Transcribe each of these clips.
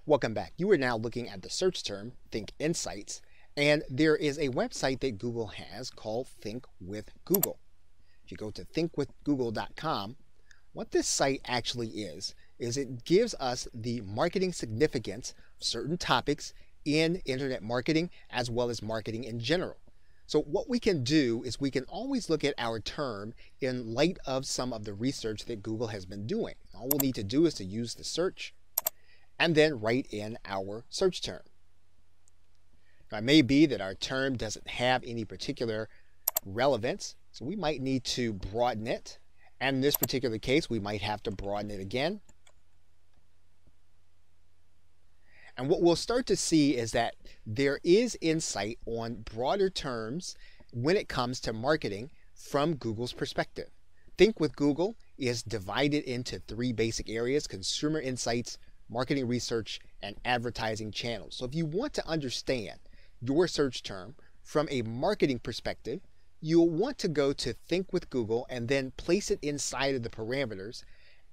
Welcome back. You are now looking at the search term Think Insights, and there is a website that Google has called Think with Google. If you go to thinkwithgoogle.com, what this site actually is it gives us the marketing significance of certain topics in internet marketing as well as marketing in general. So what we can do is we can always look at our term in light of some of the research that Google has been doing. All we'll need to do is to use the search and then write in our search term. Now, it may be that our term doesn't have any particular relevance, so we might need to broaden it. And in this particular case, we might have to broaden it again. And what we'll start to see is that there is insight on broader terms when it comes to marketing from Google's perspective. Think with Google is divided into three basic areas: consumer insights, marketing research, and advertising channels. So if you want to understand your search term from a marketing perspective, you'll want to go to Think with Google and then place it inside of the parameters.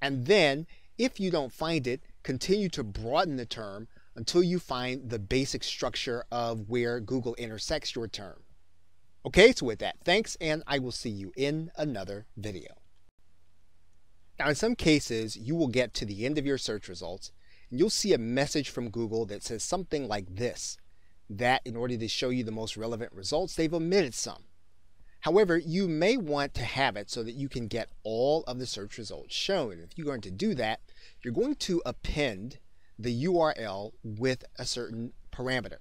And then if you don't find it, continue to broaden the term until you find the basic structure of where Google intersects your term. Okay, so with that, thanks, and I will see you in another video. Now, in some cases, you will get to the end of your search results, and you'll see a message from Google that says something like this, that in order to show you the most relevant results, they've omitted some. However, you may want to have it so that you can get all of the search results shown. And if you're going to do that, you're going to append the URL with a certain parameter.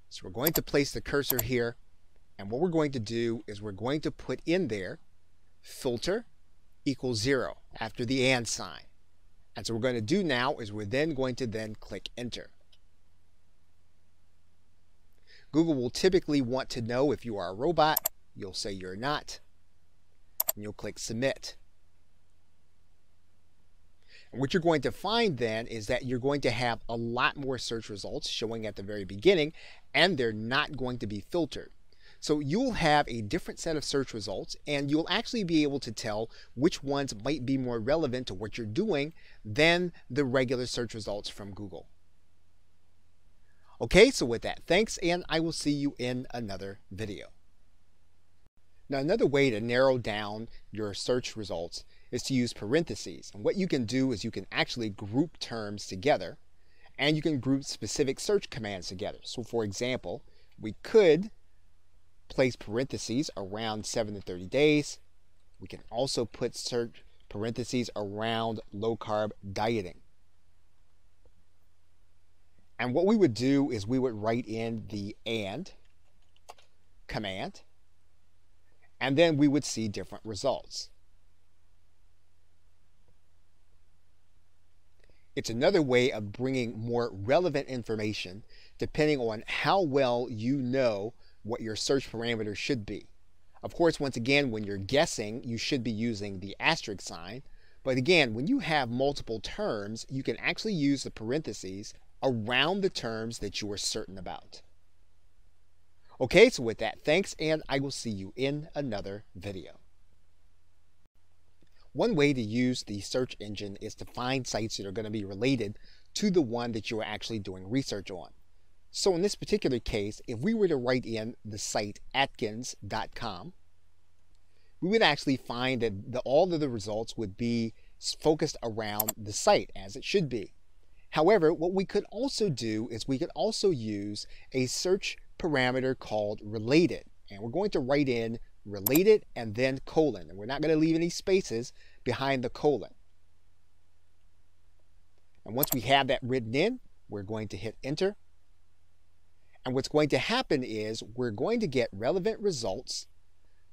So we're going to place the cursor here, and what we're going to do is we're going to put in there filter equals 0 after the and sign. And so what we're going to do now is we're then going to click enter. Google will typically want to know if you are a robot. You'll say you're not, and you'll click submit. And what you're going to find then is that you're going to have a lot more search results showing at the very beginning, and they're not going to be filtered. So you'll have a different set of search results, and you'll actually be able to tell which ones might be more relevant to what you're doing than the regular search results from Google. Okay, so with that, thanks, and I will see you in another video. Now, another way to narrow down your search results is to use parentheses. And what you can do is you can actually group terms together, and you can group specific search commands together. So for example, we could place parentheses around 7 to 30 days. We can also put search parentheses around low-carb dieting. And what we would do is we would write in the and command, and then we would see different results. It's another way of bringing more relevant information depending on how well you know what your search parameters should be. Of course, once again, when you're guessing, you should be using the asterisk sign. But again, when you have multiple terms, you can actually use the parentheses around the terms that you are certain about. Okay, so with that, thanks, and I will see you in another video. One way to use the search engine is to find sites that are going to be related to the one that you are actually doing research on. So in this particular case, if we were to write in the site Atkins.com, we would actually find that all of the results would be focused around the site, as it should be. However, what we could also do is we could also use a search parameter called related, and we're going to write in related and then colon, and we're not going to leave any spaces behind the colon. And once we have that written in, we're going to hit enter, and what's going to happen is we're going to get relevant results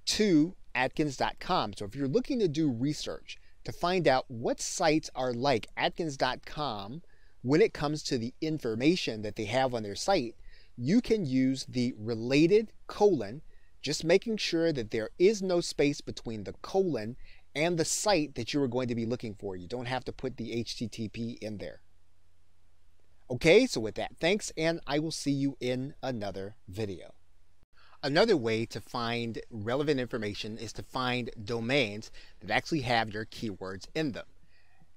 to Atkins.com. So if you're looking to do research to find out what sites are like Atkins.com when it comes to the information that they have on their site, you can use the related colon, just making sure that there is no space between the colon and the site that you are going to be looking for. You don't have to put the HTTP in there. Okay, so with that, thanks, and I will see you in another video. Another way to find relevant information is to find domains that actually have your keywords in them.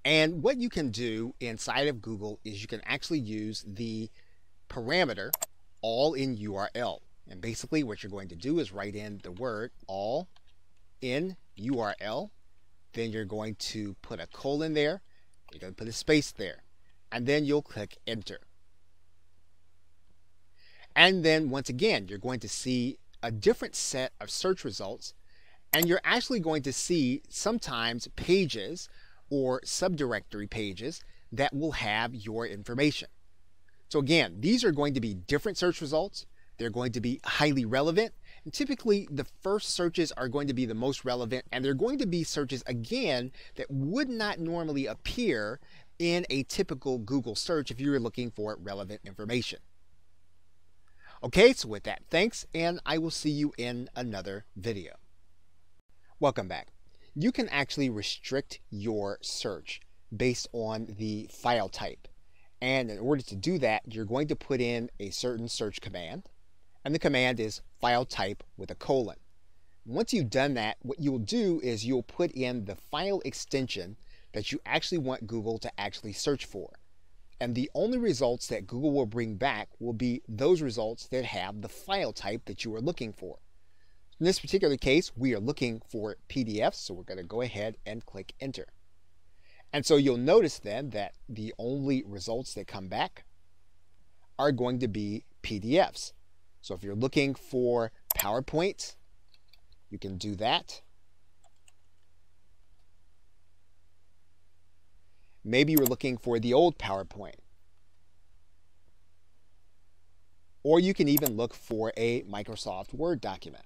And what you can do inside of Google is you can actually use the parameter all in URL. And basically what you're going to do is write in the word all in URL. Then you're going to put a colon there. You're going to put a space there. And then you'll click enter. And then once again, you're going to see a different set of search results. And you're actually going to see sometimes pages or subdirectory pages that will have your information. So again, these are going to be different search results. They're going to be highly relevant. And typically, the first searches are going to be the most relevant, and they're going to be searches, again, that would not normally appear in a typical Google search if you were looking for relevant information. Okay, so with that, thanks, and I will see you in another video. Welcome back. You can actually restrict your search based on the file type. And in order to do that, you're going to put in a certain search command. And the command is file type with a colon. Once you've done that, what you will do is you'll put in the file extension that you actually want Google to actually search for. And the only results that Google will bring back will be those results that have the file type that you are looking for. In this particular case, we are looking for PDFs, so we're going to go ahead and click enter. And so you'll notice then that the only results that come back are going to be PDFs. So if you're looking for PowerPoint, you can do that. Maybe you're looking for the old PowerPoint. Or you can even look for a Microsoft Word document.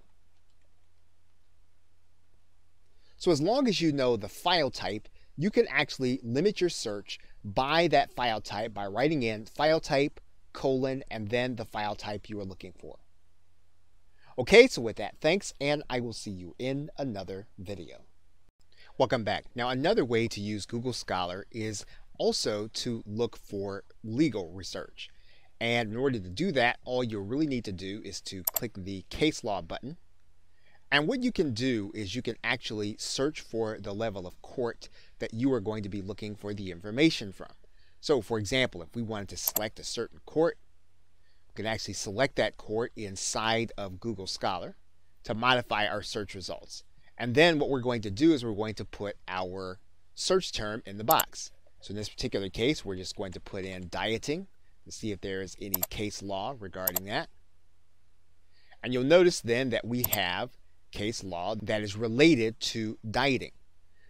So as long as you know the file type, you can actually limit your search by that file type by writing in file type, colon, and then the file type you are looking for. Okay, so with that, thanks, and I will see you in another video. Welcome back. Now, another way to use Google Scholar is also to look for legal research. And in order to do that, all you really need to do is to click the case law button. And what you can do is you can actually search for the level of court that you are going to be looking for the information from. So for example, if we wanted to select a certain court, we can actually select that court inside of Google Scholar to modify our search results. And then what we're going to do is we're going to put our search term in the box. So in this particular case, we're just going to put in dieting to see if there is any case law regarding that. And you'll notice then that we have case law that is related to dieting.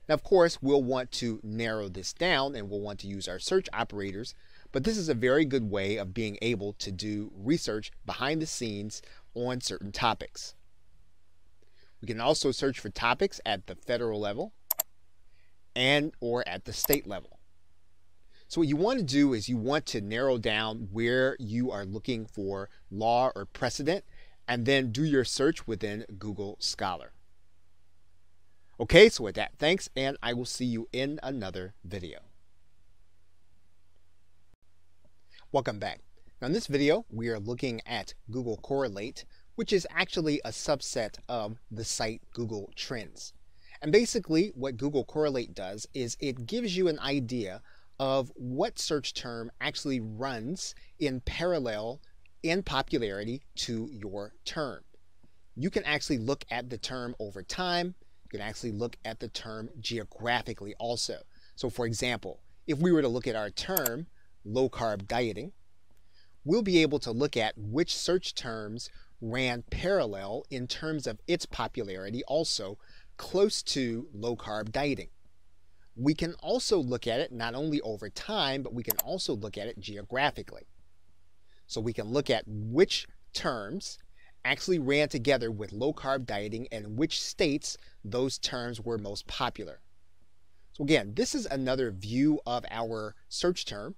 Now, of course, we'll want to narrow this down and we'll want to use our search operators, but this is a very good way of being able to do research behind the scenes on certain topics. We can also search for topics at the federal level and or at the state level. So what you want to do is you want to narrow down where you are looking for law or precedent, and then do your search within Google Scholar. Okay, so with that, thanks, and I will see you in another video. Welcome back. Now in this video, we are looking at Google Correlate, which is actually a subset of the site Google Trends. And basically what Google Correlate does is it gives you an idea of what search term actually runs in parallel in popularity to your term. You can actually look at the term over time. You can actually look at the term geographically also. So for example, if we were to look at our term low carb dieting, we'll be able to look at which search terms ran parallel in terms of its popularity also close to low carb dieting. We can also look at it not only over time, but we can also look at it geographically. So we can look at which terms actually ran together with low-carb dieting and which states those terms were most popular. So again, this is another view of our search term,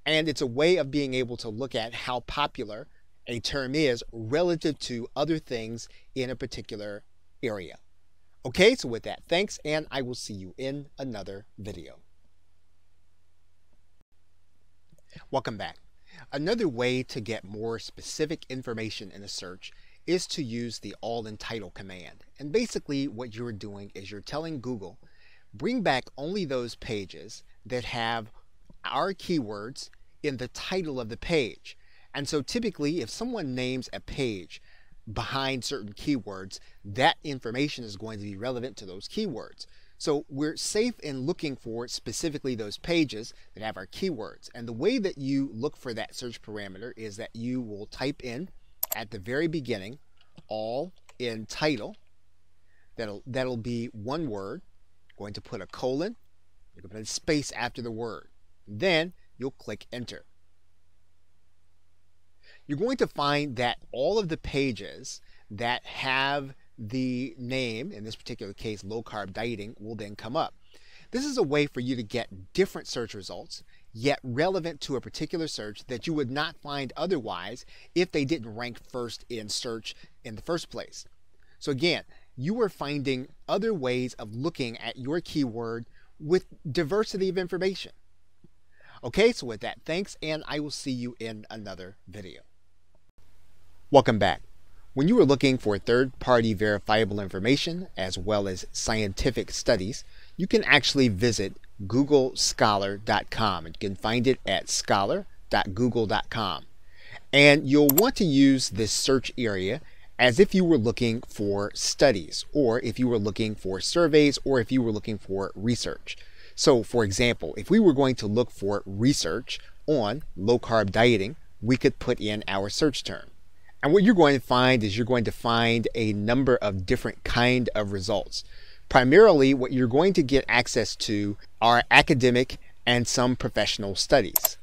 and it's a way of being able to look at how popular a term is relative to other things in a particular area. Okay, so with that, thanks, and I will see you in another video. Welcome back. Another way to get more specific information in a search is to use the all in title command. And basically what you're doing is you're telling Google bring back only those pages that have our keywords in the title of the page. And so typically, if someone names a page behind certain keywords, that information is going to be relevant to those keywords. So we're safe in looking for specifically those pages that have our keywords. And the way that you look for that search parameter is that you will type in at the very beginning, all in title. That'll be one word. Going to put a colon, you're going to put a space after the word. Then you'll click enter. You're going to find that all of the pages that have the name, in this particular case low carb dieting, will then come up. This is a way for you to get different search results, yet relevant to a particular search that you would not find otherwise if they didn't rank first in search in the first place. So again, you are finding other ways of looking at your keyword with diversity of information. Okay, so with that, thanks, and I will see you in another video. Welcome back. When you are looking for third-party verifiable information as well as scientific studies, you can actually visit googlescholar.com, and you can find it at scholar.google.com. And you'll want to use this search area as if you were looking for studies, or if you were looking for surveys, or if you were looking for research. So for example, if we were going to look for research on low-carb dieting, we could put in our search term. And what you're going to find is you're going to find a number of different kind of results. Primarily, what you're going to get access to are academic and some professional studies.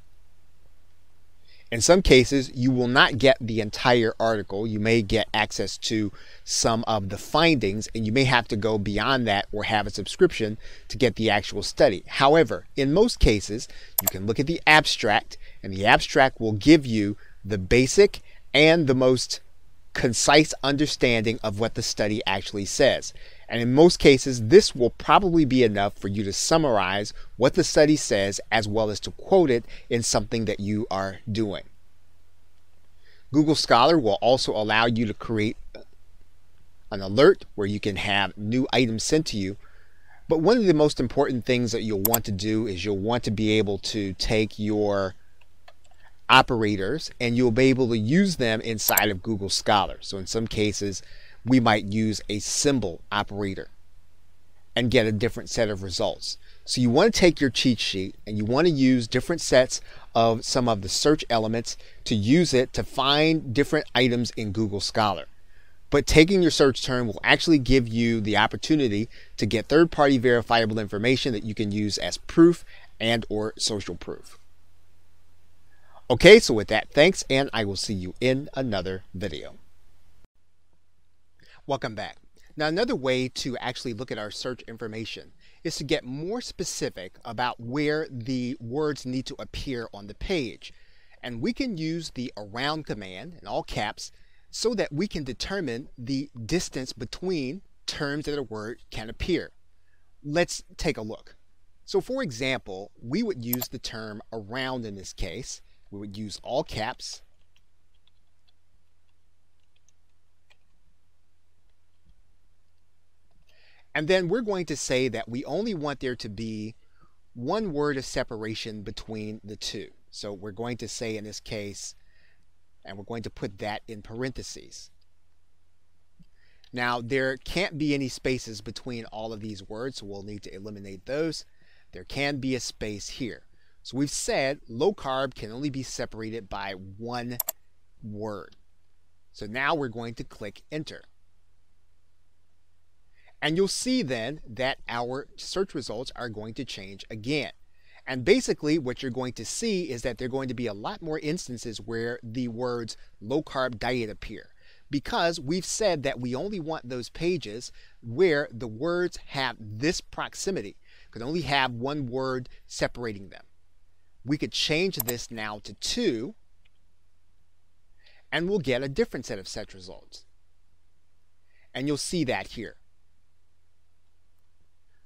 In some cases, you will not get the entire article. You may get access to some of the findings, and you may have to go beyond that or have a subscription to get the actual study. However, in most cases, you can look at the abstract, and the abstract will give you the basic and the most concise understanding of what the study actually says. And in most cases, this will probably be enough for you to summarize what the study says as well as to quote it in something that you are doing. Google Scholar will also allow you to create an alert where you can have new items sent to you. But one of the most important things that you'll want to do is you'll want to be able to take your operators and you'll be able to use them inside of Google Scholar. So in some cases, we might use a symbol operator and get a different set of results. So you want to take your cheat sheet and you want to use different sets of some of the search elements to use it to find different items in Google Scholar. But taking your search term will actually give you the opportunity to get third-party verifiable information that you can use as proof and or social proof. Okay, so with that, thanks, and I will see you in another video. Welcome back. Now, another way to actually look at our search information is to get more specific about where the words need to appear on the page. And we can use the around command in all caps so that we can determine the distance between terms that a word can appear. Let's take a look. So for example, we would use the term around in this case. We would use all caps. And then we're going to say that we only want there to be one word of separation between the two. So we're going to say in this case, and we're going to put that in parentheses. Now there can't be any spaces between all of these words, so we'll need to eliminate those. There can be a space here. So we've said low carb can only be separated by one word. So now we're going to click enter. And you'll see then that our search results are going to change again. And basically what you're going to see is that there are going to be a lot more instances where the words low carb diet appear, because we've said that we only want those pages where the words have this proximity, could only have one word separating them. We could change this now to 2, and we'll get a different set of search results. And you'll see that here.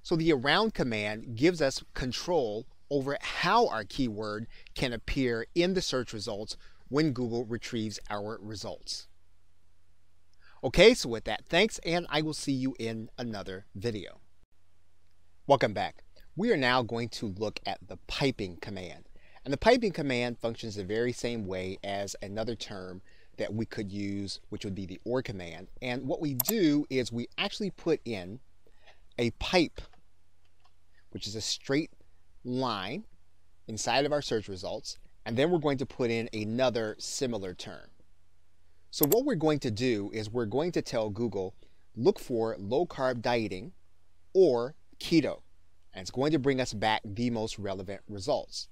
So the around command gives us control over how our keyword can appear in the search results when Google retrieves our results. Okay, so with that, thanks, and I will see you in another video. Welcome back. We are now going to look at the piping command. And the piping command functions the very same way as another term that we could use, which would be the OR command. And what we do is we actually put in a pipe, which is a straight line inside of our search results, and then we're going to put in another similar term. So what we're going to do is we're going to tell Google, look for low-carb dieting or keto, and it's going to bring us back the most relevant results.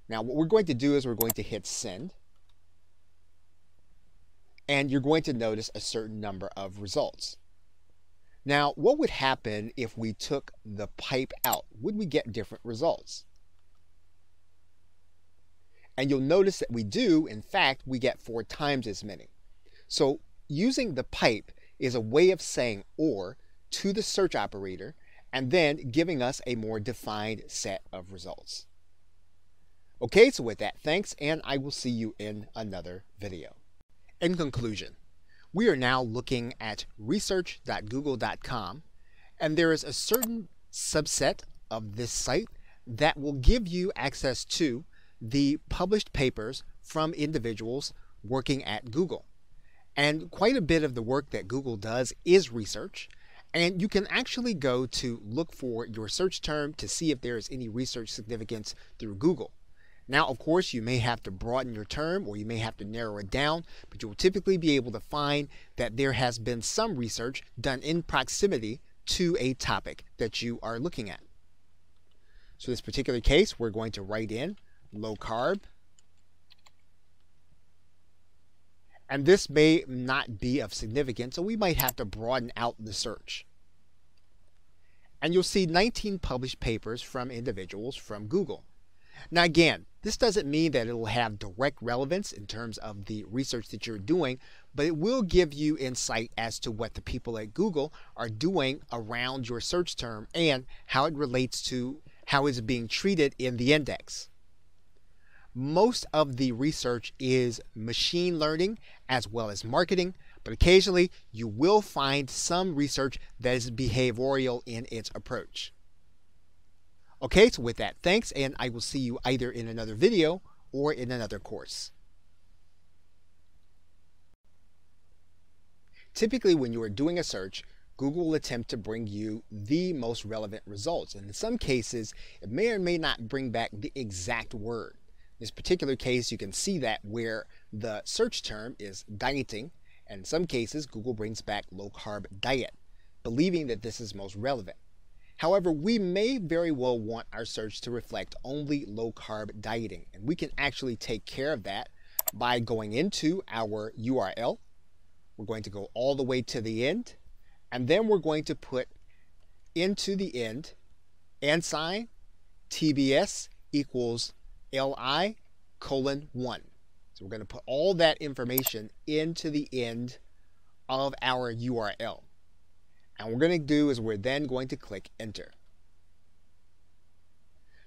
Now what we're going to do is we're going to hit send, and you're going to notice a certain number of results. Now what would happen if we took the pipe out? Would we get different results? And you'll notice that we do, in fact, we get 4 times as many. So using the pipe is a way of saying OR to the search operator and then giving us a more defined set of results. Okay, so with that, thanks, and I will see you in another video. In conclusion, we are now looking at research.google.com, and there is a certain subset of this site that will give you access to the published papers from individuals working at Google. And quite a bit of the work that Google does is research, and you can actually go to look for your search term to see if there is any research significance through Google. Now, of course, you may have to broaden your term or you may have to narrow it down, but you will typically be able to find that there has been some research done in proximity to a topic that you are looking at. So in this particular case, we're going to write in low carb. And this may not be of significance, so we might have to broaden out the search. And you'll see 19 published papers from individuals from Google. Now again, this doesn't mean that it will have direct relevance in terms of the research that you're doing, but it will give you insight as to what the people at Google are doing around your search term and how it relates to how it's being treated in the index. Most of the research is machine learning as well as marketing, but occasionally you will find some research that is behavioral in its approach. Okay, so with that, thanks, and I will see you either in another video or in another course. Typically, when you are doing a search, Google will attempt to bring you the most relevant results, and in some cases, it may or may not bring back the exact word. In this particular case, you can see that where the search term is dieting, and in some cases, Google brings back low-carb diet, believing that this is most relevant. However, we may very well want our search to reflect only low-carb dieting, and we can actually take care of that by going into our URL. We're going to go all the way to the end, and then we're going to put into the end &sign TBS equals LI:1. So we're going to put all that information into the end of our URL. And what we're going to do is we're then going to click enter.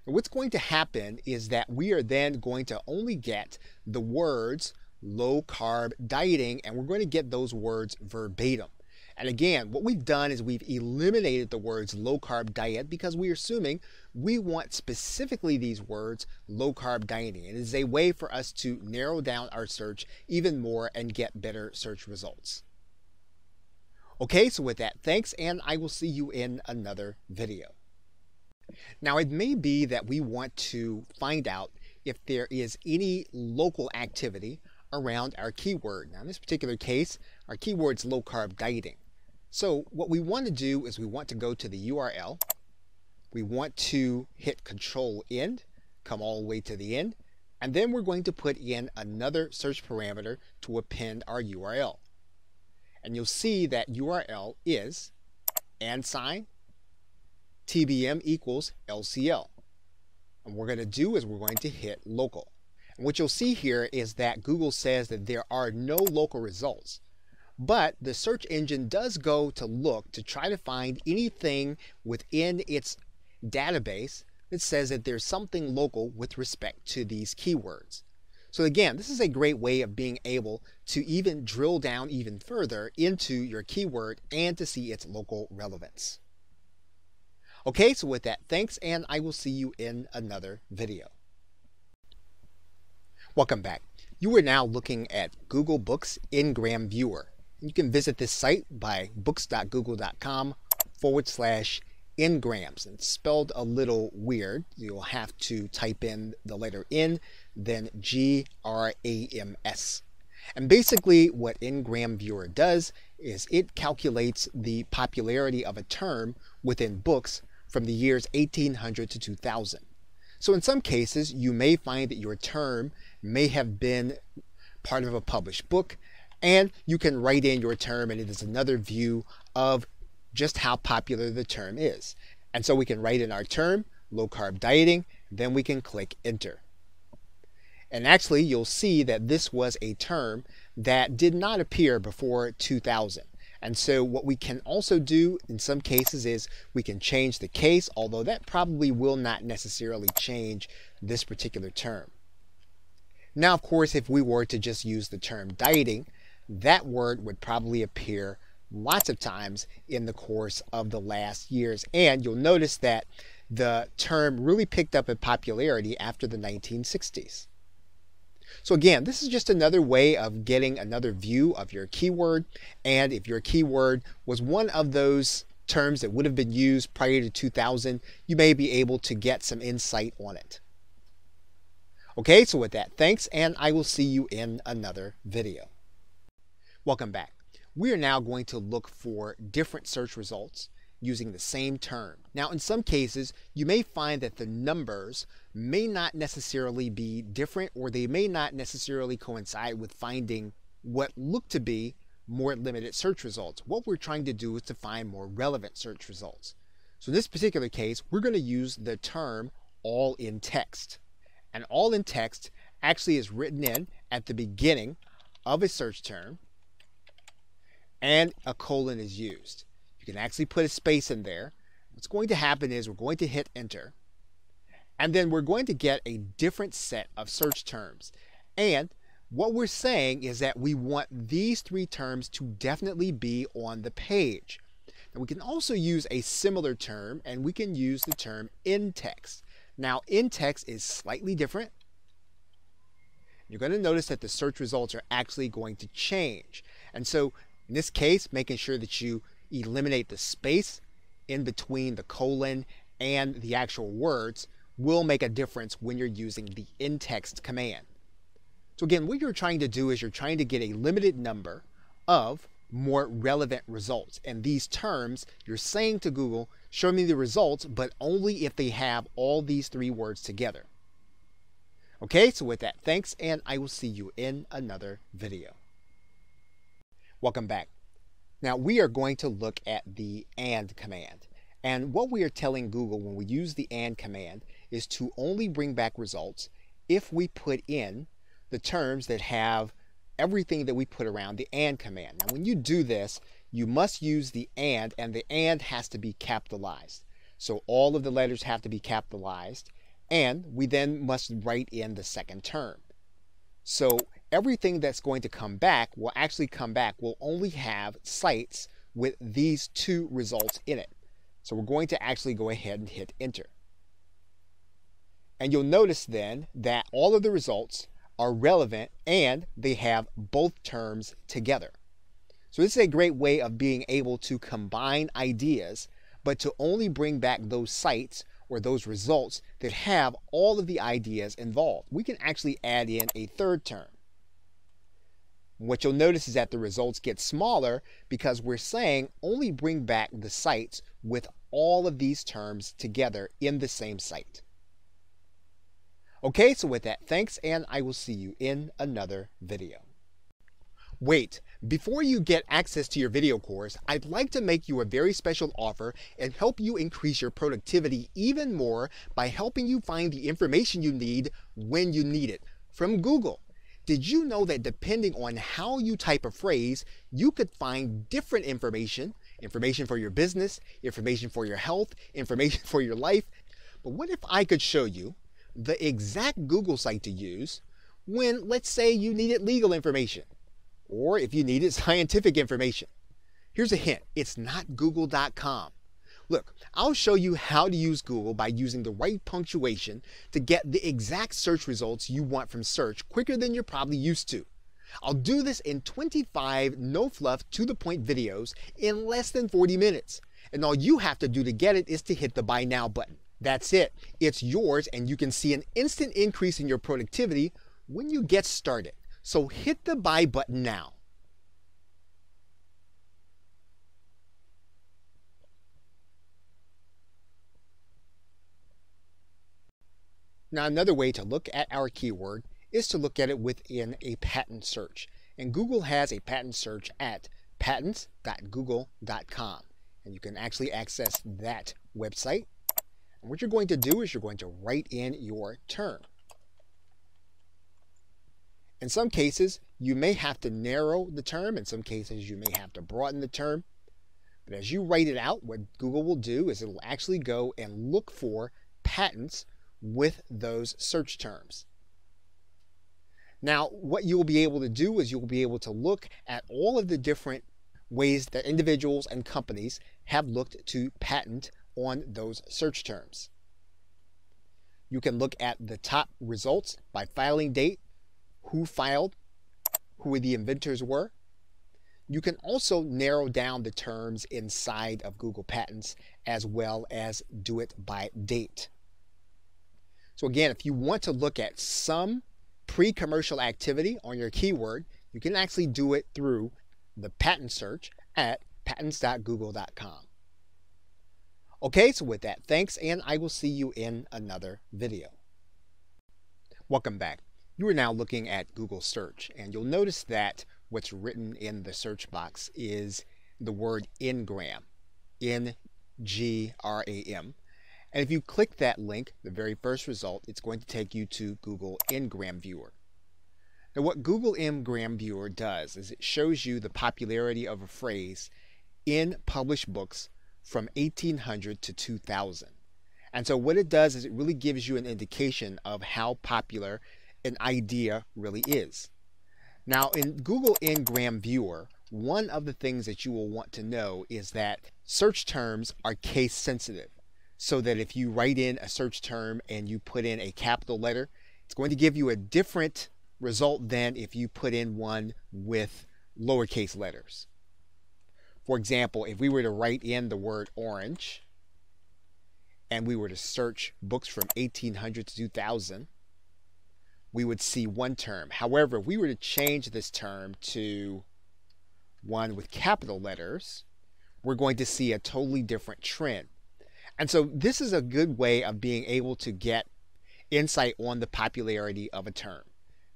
Now what's going to happen is that we are then going to only get the words low carb dieting, and we're going to get those words verbatim. And again, what we've done is we've eliminated the words low carb diet because we're assuming we want specifically these words low carb dieting. It is a way for us to narrow down our search even more and get better search results. Okay, so with that, thanks, and I will see you in another video. Now, it may be that we want to find out if there is any local activity around our keyword. Now, in this particular case, our keyword is low carb dieting. So what we want to do is we want to go to the URL. We want to hit Control End, come all the way to the end, and then we're going to put in another search parameter to append our URL. And you'll see that URL is &sign TBM equals LCL. And what we're going to do is we're going to hit local. And what you'll see here is that Google says that there are no local results. But the search engine does go to look to try to find anything within its database that says that there's something local with respect to these keywords. So again, this is a great way of being able to even drill down even further into your keyword and to see its local relevance. Okay, so with that, thanks, and I will see you in another video. Welcome back. You are now looking at Google Books Ngram Viewer. You can visit this site by books.google.com/ngrams. It's spelled a little weird. You'll have to type in the letter N, then GRAMS. And basically what Ngram Viewer does is it calculates the popularity of a term within books from the years 1800 to 2000. So in some cases, you may find that your term may have been part of a published book, and you can write in your term, and it is another view of just how popular the term is. And so we can write in our term, low carb dieting, then we can click enter. And actually, you'll see that this was a term that did not appear before 2000. And so what we can also do in some cases is we can change the case, although that probably will not necessarily change this particular term. Now, of course, if we were to just use the term dieting, that word would probably appear lots of times in the course of the last years. And you'll notice that the term really picked up in popularity after the 1960s. So again, this is just another way of getting another view of your keyword. And if your keyword was one of those terms that would have been used prior to 2000, you may be able to get some insight on it. Okay, so with that, thanks, and I will see you in another video. Welcome back. We are now going to look for different search results using the same term. Now, in some cases, you may find that the numbers may not necessarily be different, or they may not necessarily coincide with finding what look to be more limited search results. What we're trying to do is to find more relevant search results. So in this particular case, we're going to use the term all in text. And all in text actually is written in at the beginning of a search term, and a colon is used. You can actually put a space in there. What's going to happen is we're going to hit enter, and then we're going to get a different set of search terms. And what we're saying is that we want these three terms to definitely be on the page. Now we can also use a similar term, and we can use the term in text. Now in text is slightly different. You're going to notice that the search results are actually going to change. And so in this case, making sure that you eliminate the space in between the colon and the actual words will make a difference when you're using the in-text command. So again, what you're trying to do is you're trying to get a limited number of more relevant results. And these terms, you're saying to Google, show me the results, but only if they have all these three words together. Okay, so with that, thanks, and I will see you in another video. Welcome back. Now we are going to look at the AND command. And what we are telling Google when we use the AND command is to only bring back results if we put in the terms that have everything that we put around the AND command. Now when you do this, you must use the AND the AND has to be capitalized. So all of the letters have to be capitalized, and we then must write in the second term. So everything that's going to come back will only have sites with these two results in it. So we're going to actually go ahead and hit enter. And you'll notice then that all of the results are relevant and they have both terms together. So this is a great way of being able to combine ideas, but to only bring back those sites or those results that have all of the ideas involved. We can actually add in a third term. What you'll notice is that the results get smaller because we're saying only bring back the sites with all of these terms together in the same site. Okay, so with that, thanks, and I will see you in another video. Wait, before you get access to your video course, I'd like to make you a very special offer and help you increase your productivity even more by helping you find the information you need when you need it from Google. Did you know that depending on how you type a phrase, you could find different information for your business, information for your health, information for your life? But what if I could show you the exact Google site to use when, let's say, you needed legal information, or if you needed scientific information? Here's a hint. It's not google.com. Look, I'll show you how to use Google by using the right punctuation to get the exact search results you want from search quicker than you're probably used to. I'll do this in 25 no-fluff, to-the-point videos in less than 40 minutes. And all you have to do to get it is to hit the Buy Now button. That's it. It's yours, and you can see an instant increase in your productivity when you get started. So hit the Buy button now. Now, another way to look at our keyword is to look at it within a patent search. And Google has a patent search at patents.google.com. And you can actually access that website. And what you're going to do is you're going to write in your term. In some cases, you may have to narrow the term. In some cases, you may have to broaden the term. But as you write it out, what Google will do is it will actually go and look for patents with those search terms. Now, what you will be able to do is you will be able to look at all of the different ways that individuals and companies have looked to patent on those search terms. You can look at the top results by filing date, who filed, who the inventors were. You can also narrow down the terms inside of Google Patents as well as do it by date. So again, if you want to look at some pre-commercial activity on your keyword, you can actually do it through the patent search at patents.google.com. Okay, so with that, thanks, and I will see you in another video. Welcome back. You are now looking at Google search, and you'll notice that what's written in the search box is the word Ngram, N-G-R-A-M. And if you click that link, the very first result, it's going to take you to Google Ngram Viewer. Now, what Google Ngram Viewer does is it shows you the popularity of a phrase in published books from 1800 to 2000. And so what it does is it really gives you an indication of how popular an idea really is. Now, in Google Ngram Viewer, one of the things that you will want to know is that search terms are case sensitive. So that if you write in a search term and you put in a capital letter, it's going to give you a different result than if you put in one with lowercase letters. For example, if we were to write in the word orange and we were to search books from 1800 to 2000, we would see one term. However, if we were to change this term to one with capital letters, we're going to see a totally different trend. And so this is a good way of being able to get insight on the popularity of a term.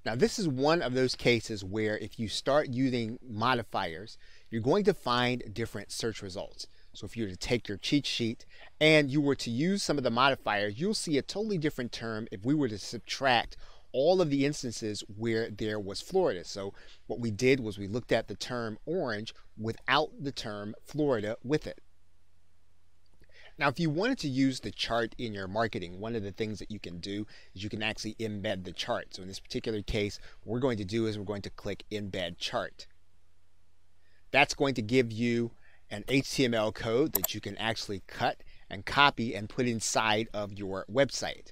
Now, this is one of those cases where if you start using modifiers, you're going to find different search results. So if you were to take your cheat sheet and you were to use some of the modifiers, you'll see a totally different term if we were to subtract all of the instances where there was Florida. So what we did was we looked at the term orange without the term Florida with it. Now, if you wanted to use the chart in your marketing, one of the things that you can do is you can actually embed the chart. So in this particular case, what we're going to do is we're going to click Embed Chart. That's going to give you an HTML code that you can actually cut and copy and put inside of your website.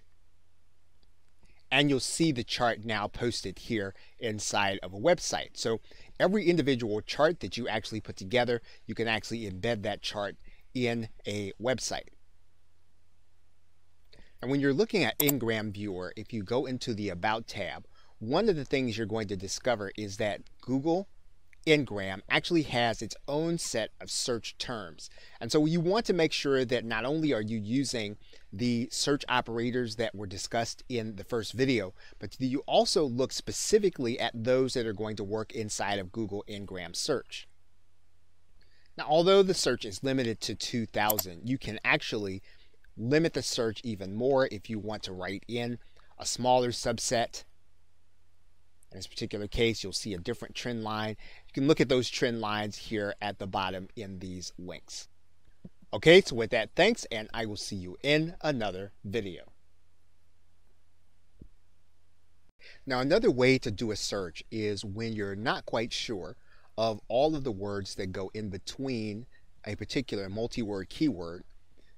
And you'll see the chart now posted here inside of a website. So every individual chart that you actually put together, you can actually embed that chart in a website. And when you're looking at Ngram Viewer, if you go into the About tab, one of the things you're going to discover is that Google Ngram actually has its own set of search terms. And so you want to make sure that not only are you using the search operators that were discussed in the first video, but that you also look specifically at those that are going to work inside of Google Ngram search. Now, although the search is limited to 2000, you can actually limit the search even more if you want to write in a smaller subset. In this particular case, you'll see a different trend line. You can look at those trend lines here at the bottom in these links. Okay, so with that, thanks, and I will see you in another video. Now, another way to do a search is when you're not quite sure of all of the words that go in between a particular multi-word keyword,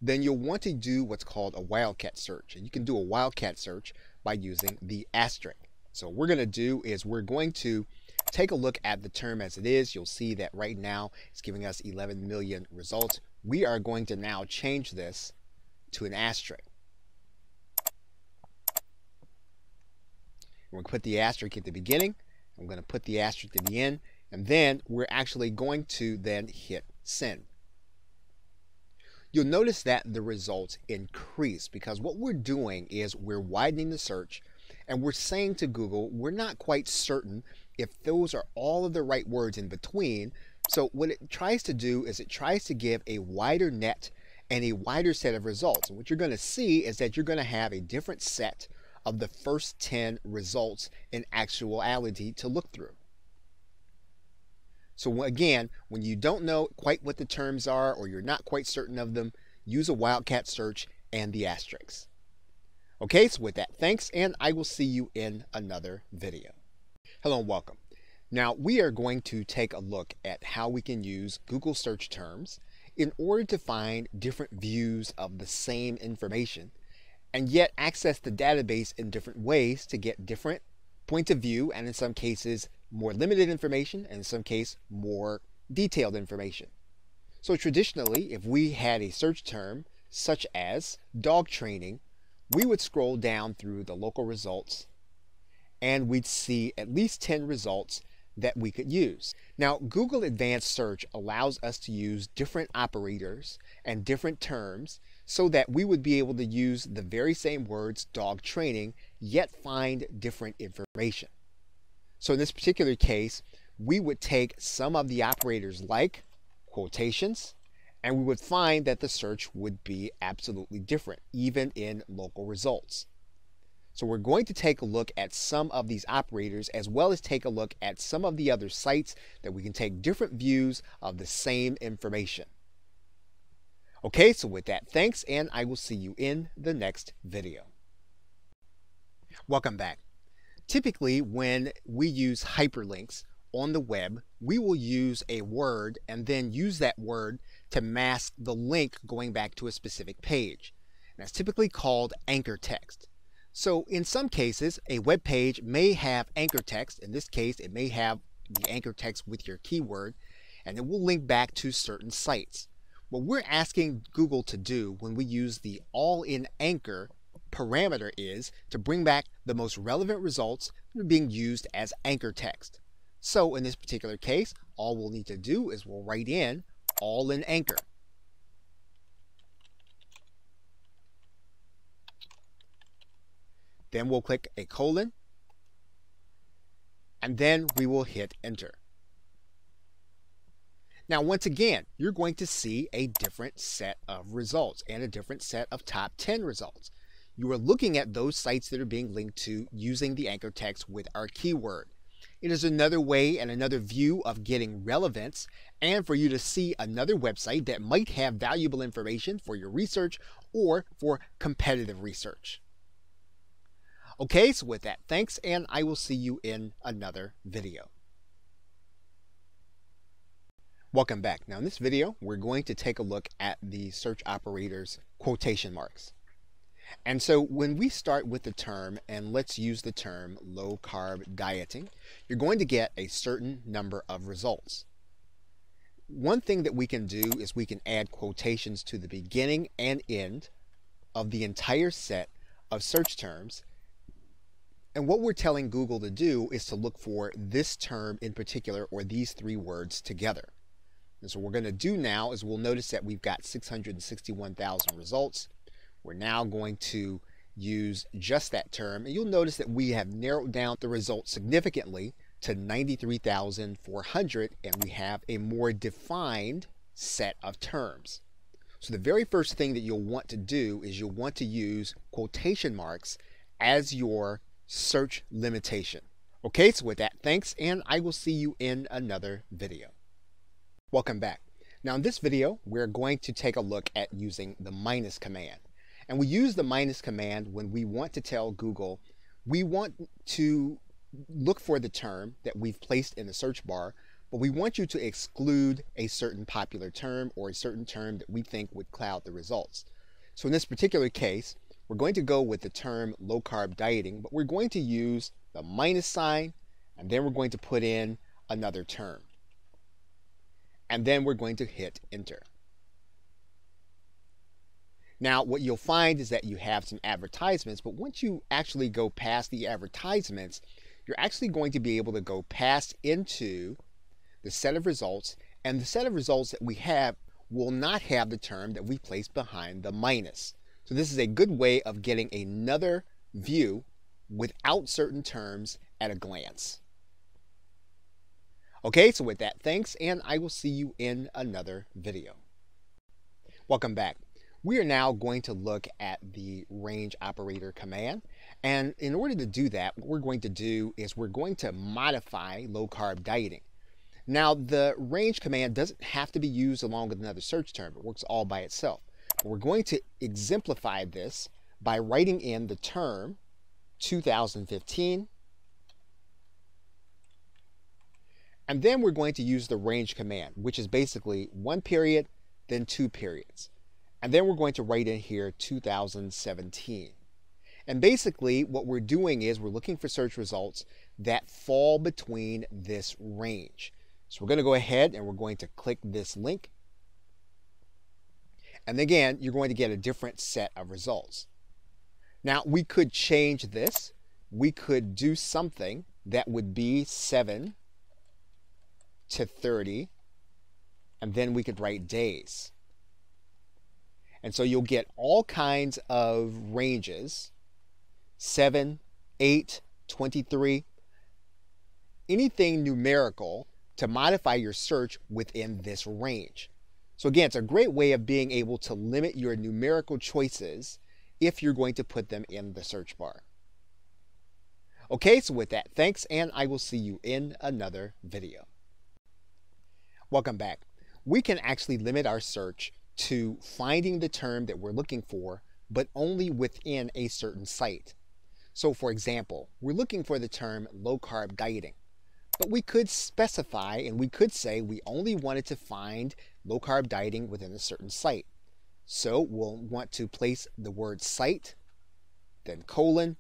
then you'll want to do what's called a wildcat search. And you can do a wildcat search by using the asterisk. So what we're going to do is we're going to take a look at the term as it is. You'll see that right now it's giving us 11 million results. We are going to now change this to an asterisk. We're going to put the asterisk at the beginning. I'm going to put the asterisk at the end. And then we're actually going to then hit send. You'll notice that the results increase because what we're doing is we're widening the search and we're saying to Google, we're not quite certain if those are all of the right words in between. So what it tries to do is it tries to give a wider net and a wider set of results. And what you're going to see is that you're going to have a different set of the first 10 results in actuality to look through. So again, when you don't know quite what the terms are or you're not quite certain of them, use a wildcat search and the asterisks. Okay, so with that, thanks, and I will see you in another video. Hello and welcome. Now we are going to take a look at how we can use Google search terms in order to find different views of the same information and yet access the database in different ways to get different points of view, and in some cases more limited information, and in some cases more detailed information. So traditionally, if we had a search term such as dog training, we would scroll down through the local results and we'd see at least 10 results that we could use. Now, Google Advanced Search allows us to use different operators and different terms so that we would be able to use the very same words, dog training, yet find different information. So in this particular case, we would take some of the operators like quotations, and we would find that the search would be absolutely different, even in local results. So we're going to take a look at some of these operators as well as take a look at some of the other sites that we can take different views of the same information. Okay, so with that, thanks, and I will see you in the next video. Welcome back. Typically, when we use hyperlinks on the web, we will use a word and then use that word to mask the link going back to a specific page. And that's typically called anchor text. So in some cases, a web page may have anchor text. In this case, it may have the anchor text with your keyword, and it will link back to certain sites. What we're asking Google to do when we use the all-in anchor parameter is to bring back the most relevant results that are being used as anchor text. So in this particular case, all we'll need to do is we'll write in all-in anchor. Then we'll click a colon, and then we will hit enter. Now once again, you're going to see a different set of results and a different set of top 10 results. You are looking at those sites that are being linked to using the anchor text with our keyword. It is another way and another view of getting relevance and for you to see another website that might have valuable information for your research or for competitive research. Okay, so with that, thanks, and I will see you in another video. Welcome back. Now in this video, we're going to take a look at the search operators quotation marks. And so when we start with the term, and let's use the term low carb dieting, you're going to get a certain number of results. One thing that we can do is we can add quotations to the beginning and end of the entire set of search terms. And what we're telling Google to do is to look for this term in particular or these three words together. And so what we're going to do now is we'll notice that we've got 661,000 results. We're now going to use just that term, and you'll notice that we have narrowed down the results significantly to 93,400, and we have a more defined set of terms. So the very first thing that you'll want to do is you'll want to use quotation marks as your search limitation. Okay, so with that, thanks, and I will see you in another video. Welcome back. Now in this video, we're going to take a look at using the minus command. And we use the minus command when we want to tell Google we want to look for the term that we've placed in the search bar, but we want you to exclude a certain popular term or a certain term that we think would cloud the results. So in this particular case, we're going to go with the term low-carb dieting, but we're going to use the minus sign, and then we're going to put in another term. And then we're going to hit enter. Now, what you'll find is that you have some advertisements, but once you actually go past the advertisements, you're actually going to be able to go past into the set of results, and the set of results that we have will not have the term that we placed behind the minus. So this is a good way of getting another view without certain terms at a glance. Okay, so with that, thanks, and I will see you in another video. Welcome back. We are now going to look at the range operator command. And in order to do that, what we're going to do is we're going to modify low-carb dieting. Now, the range command doesn't have to be used along with another search term. It works all by itself. But we're going to exemplify this by writing in the term 2015. And then we're going to use the range command, which is basically 1 period, then 2 periods. And then we're going to write in here 2017. And basically what we're doing is we're looking for search results that fall between this range. So we're going to go ahead and we're going to click this link. And again, you're going to get a different set of results. Now we could change this. We could do something that would be 7 to 30, and then we could write days. And so you'll get all kinds of ranges, 7, 8, 23, anything numerical to modify your search within this range. So again, it's a great way of being able to limit your numerical choices if you're going to put them in the search bar. Okay, so with that, thanks, and I will see you in another video. Welcome back. We can actually limit our search to finding the term that we're looking for, but only within a certain site. So for example, we're looking for the term low-carb dieting, but we could specify and we could say we only wanted to find low-carb dieting within a certain site. So we'll want to place the word site, then colon,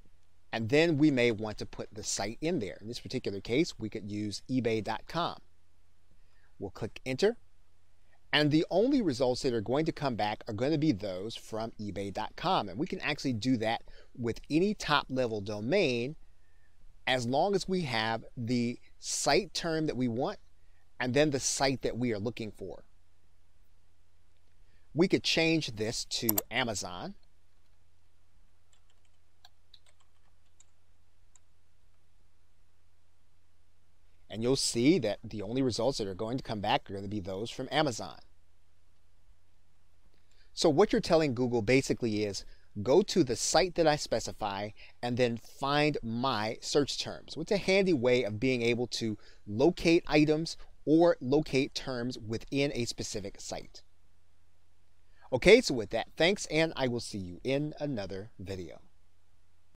and then we may want to put the site in there. In this particular case, we could use ebay.com. We'll click enter. And the only results that are going to come back are going to be those from ebay.com. And we can actually do that with any top-level domain as long as we have the site term that we want and then the site that we are looking for. We could change this to Amazon. And you'll see that the only results that are going to come back are going to be those from Amazon. So what you're telling Google basically is go to the site that I specify and then find my search terms. It's a handy way of being able to locate items or locate terms within a specific site. Okay, so with that, thanks, and I will see you in another video.